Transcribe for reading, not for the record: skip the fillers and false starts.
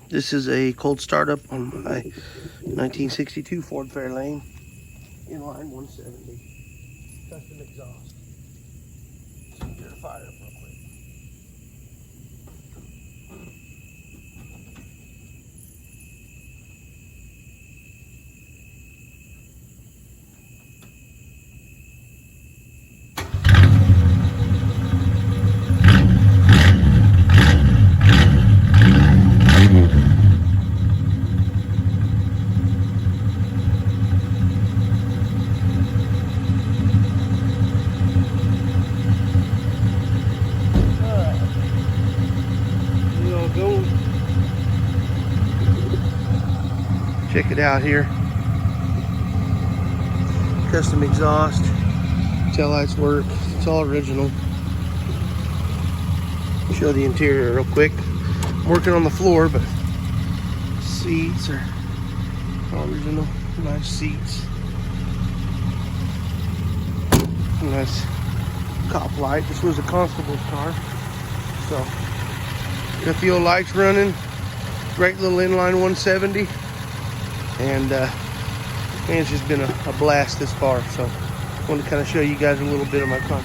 This is a cold startup on my 1962 Ford Fairlane inline 170 custom exhaust. So get a fire up real quick. Check it out here. Custom exhaust, tail lights work. It's all original. Show the interior real quick. I'm working on the floor, but seats are all original. Nice seats. Nice cop light. This was a constable's car, so got the old lights running. Great little inline 170. And man, it's just been a blast this far. So I want to kind of show you guys a little bit of my car.